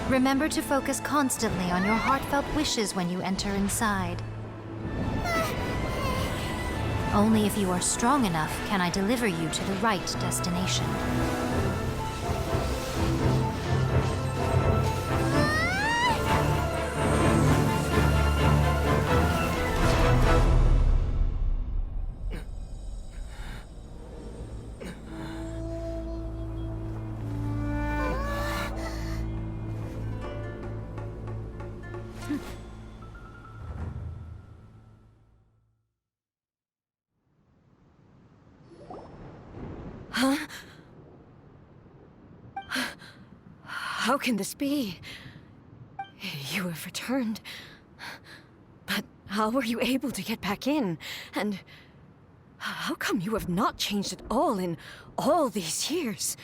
Remember to focus constantly on your heartfelt wishes when you enter inside. Only if you are strong enough can I deliver you to the right destination. Huh? How can this be? You have returned. But how were you able to get back in? And how come you have not changed at all in all these years?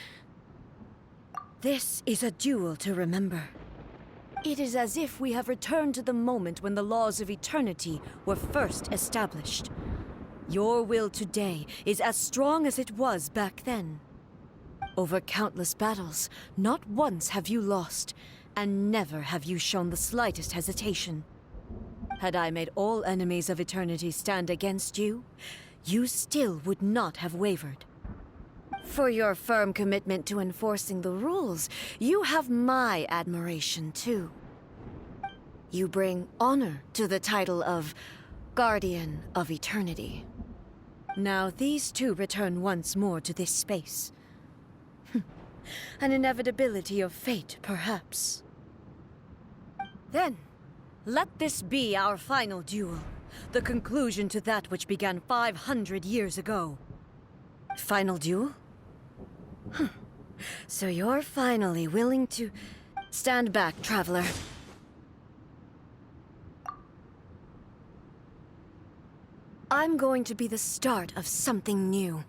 This is a duel to remember. It is as if we have returned to the moment when the laws of eternity were first established. Your will today is as strong as it was back then. Over countless battles, not once have you lost, and never have you shown the slightest hesitation. Had I made all enemies of eternity stand against you, you still would not have wavered. For your firm commitment to enforcing the rules, you have my admiration too. You bring honor to the title of Guardian of Eternity. Now these two return once more to this space. An inevitability of fate, perhaps. Then, let this be our final duel. The conclusion to that which began 500 years ago. Final duel? So you're finally willing to... Stand back, traveler. I'm going to be the start of something new.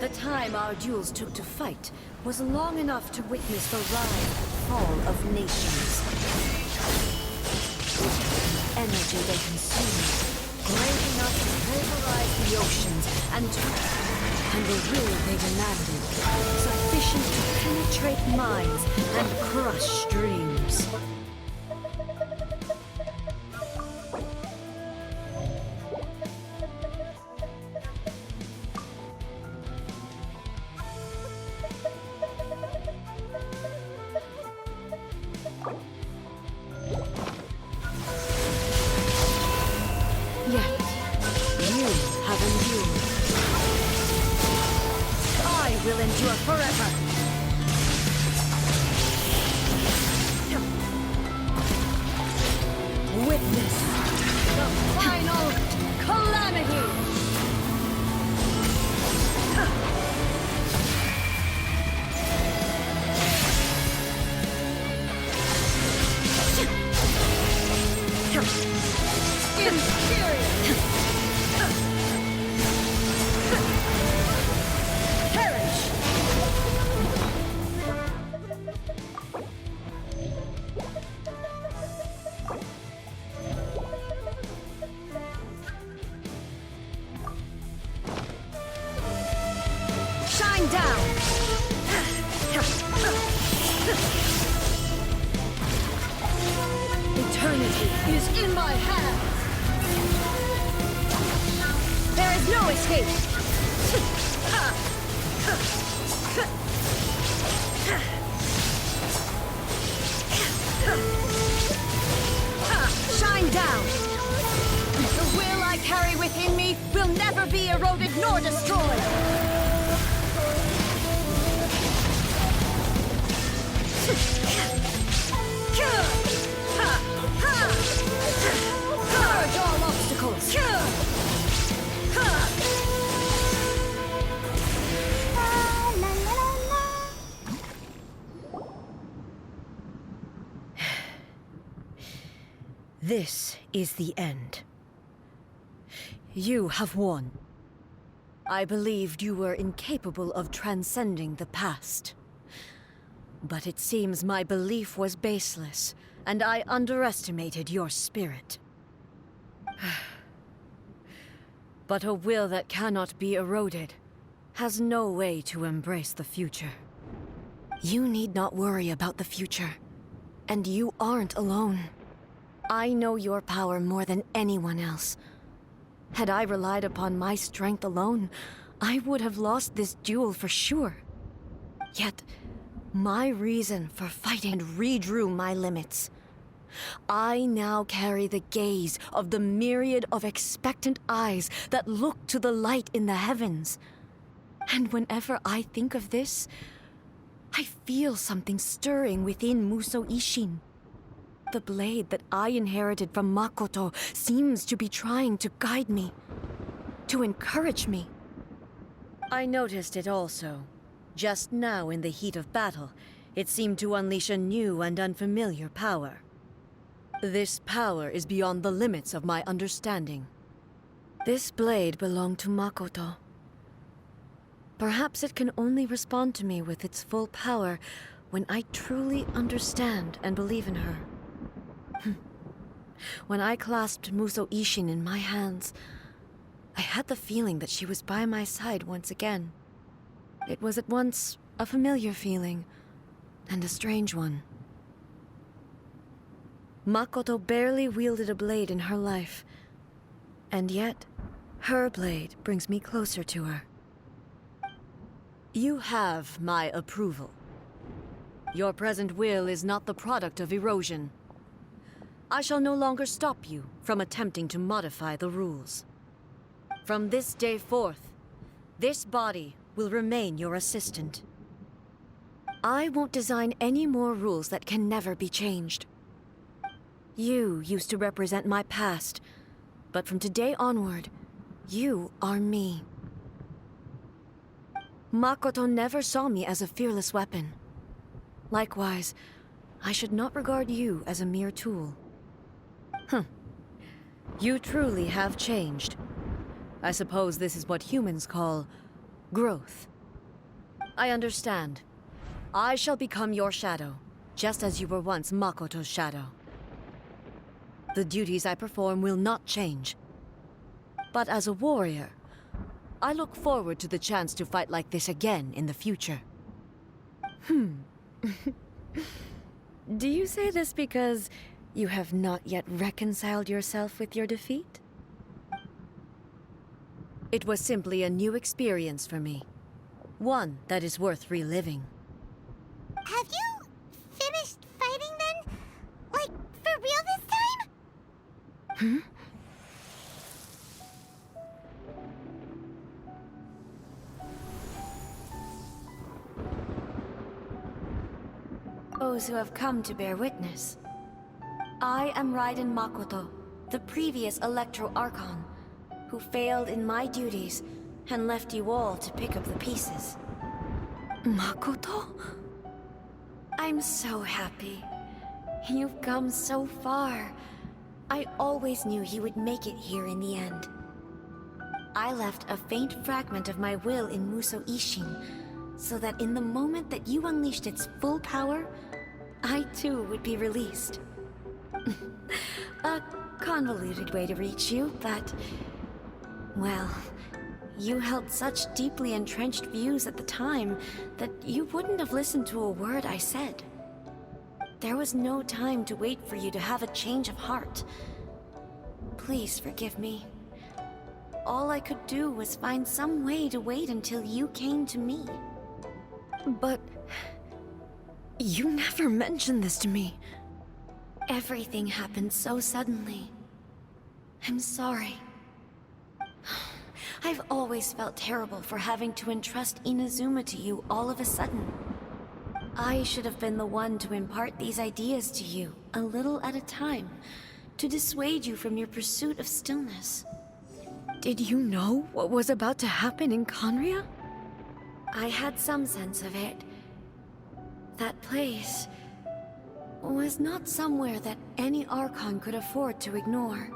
The time our duels took to fight was long enough to witness the rise and fall of nations. The energy they consumed, great enough to pulverize the oceans and the will they demanded, sufficient to penetrate minds and crush dreams. Yet, you have endured. I will endure forever. Witness the final calamity! Shine down! Eternity is in my hands! There is no escape! Shine down! The will I carry within me will never be eroded nor destroyed! Purge all obstacles! This is the end. You have won. I believed you were incapable of transcending the past. But it seems my belief was baseless, and I underestimated your spirit. But a will that cannot be eroded has no way to embrace the future. You need not worry about the future. And you aren't alone. I know your power more than anyone else. Had I relied upon my strength alone, I would have lost this duel for sure. Yet, my reason for fighting redrew my limits. I now carry the gaze of the myriad of expectant eyes that look to the light in the heavens. And whenever I think of this, I feel something stirring within Musou Ishin. The blade that I inherited from Makoto seems to be trying to guide me, to encourage me. I noticed it also. Just now in the heat of battle, it seemed to unleash a new and unfamiliar power. This power is beyond the limits of my understanding. This blade belonged to Makoto. Perhaps it can only respond to me with its full power when I truly understand and believe in her. When I clasped Musou Ishin in my hands, I had the feeling that she was by my side once again. It was at once a familiar feeling and a strange one. Makoto barely wielded a blade in her life, and yet her blade brings me closer to her. You have my approval. Your present will is not the product of erosion. I shall no longer stop you from attempting to modify the rules. From this day forth, this body will remain your assistant. I won't design any more rules that can never be changed. You used to represent my past, but from today onward, you are me. Makoto never saw me as a fearless weapon. Likewise, I should not regard you as a mere tool. You truly have changed. I suppose this is what humans call growth. I understand. I shall become your shadow, just as you were once Makoto's shadow. The duties I perform will not change. But as a warrior, I look forward to the chance to fight like this again in the future. Do you say this because you have not yet reconciled yourself with your defeat? It was simply a new experience for me. One that is worth reliving. Have you finished fighting then? Like, for real this time? Those who have come to bear witness. I am Raiden Makoto, the previous Electro Archon, who failed in my duties and left you all to pick up the pieces. Makoto? I'm so happy. You've come so far. I always knew you would make it here in the end. I left a faint fragment of my will in Musou Ishin, so that in the moment that you unleashed its full power, I too would be released. A convoluted way to reach you, but... well, you held such deeply entrenched views at the time that you wouldn't have listened to a word I said. There was no time to wait for you to have a change of heart. Please forgive me. All I could do was find some way to wait until you came to me. But... you never mentioned this to me. Everything happened so suddenly. I'm sorry. I've always felt terrible for having to entrust Inazuma to you all of a sudden. I should have been the one to impart these ideas to you, a little at a time, to dissuade you from your pursuit of stillness. Did you know what was about to happen in Conria? I had some sense of it. That place was not somewhere that any Archon could afford to ignore.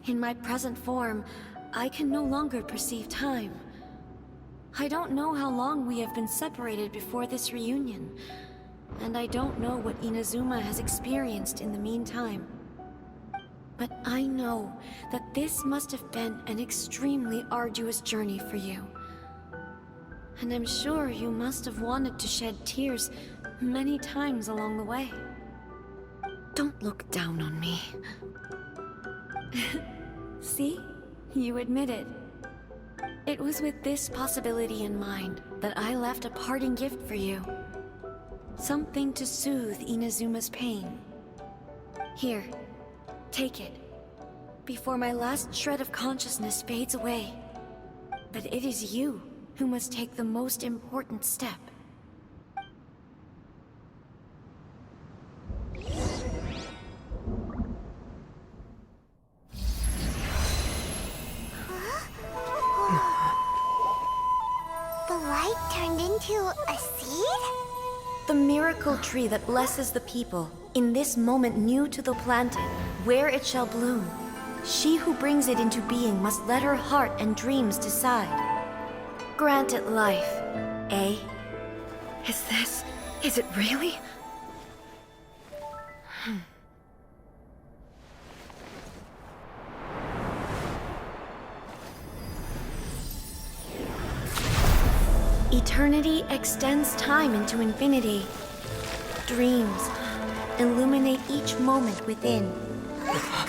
In my present form, I can no longer perceive time. I don't know how long we have been separated before this reunion, and I don't know what Inazuma has experienced in the meantime. But I know that this must have been an extremely arduous journey for you. And I'm sure you must have wanted to shed tears many times along the way. Don't look down on me. See? You admit it. It was with this possibility in mind that I left a parting gift for you. Something to soothe Inazuma's pain. Here, take it, before my last shred of consciousness fades away. But it is you who must take the most important step. The light turned into a seed? The miracle tree that blesses the people, in this moment new to the planted, where it shall bloom. She who brings it into being must let her heart and dreams decide. Grant it life, eh? Is it really? Eternity extends time into infinity. Dreams illuminate each moment within.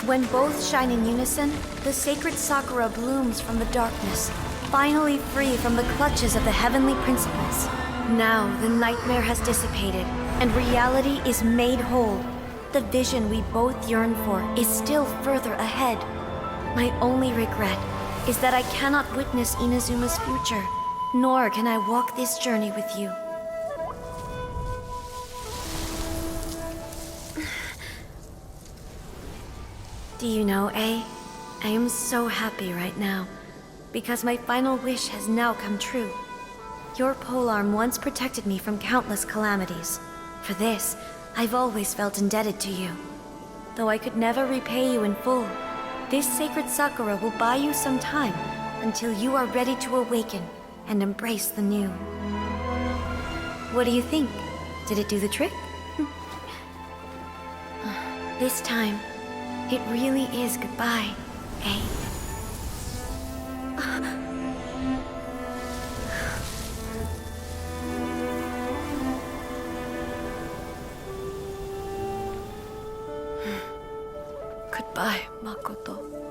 When both shine in unison, the sacred Sakura blooms from the darkness, finally free from the clutches of the heavenly principles. Now the nightmare has dissipated, and reality is made whole. The vision we both yearn for is still further ahead. My only regret is that I cannot witness Inazuma's future, nor can I walk this journey with you. Do you know, I am so happy right now, because my final wish has now come true. Your polearm once protected me from countless calamities. For this, I've always felt indebted to you. Though I could never repay you in full, this sacred Sakura will buy you some time until you are ready to awaken and embrace the new. What do you think? Did it do the trick? This time, it really is goodbye, eh? Goodbye, Makoto.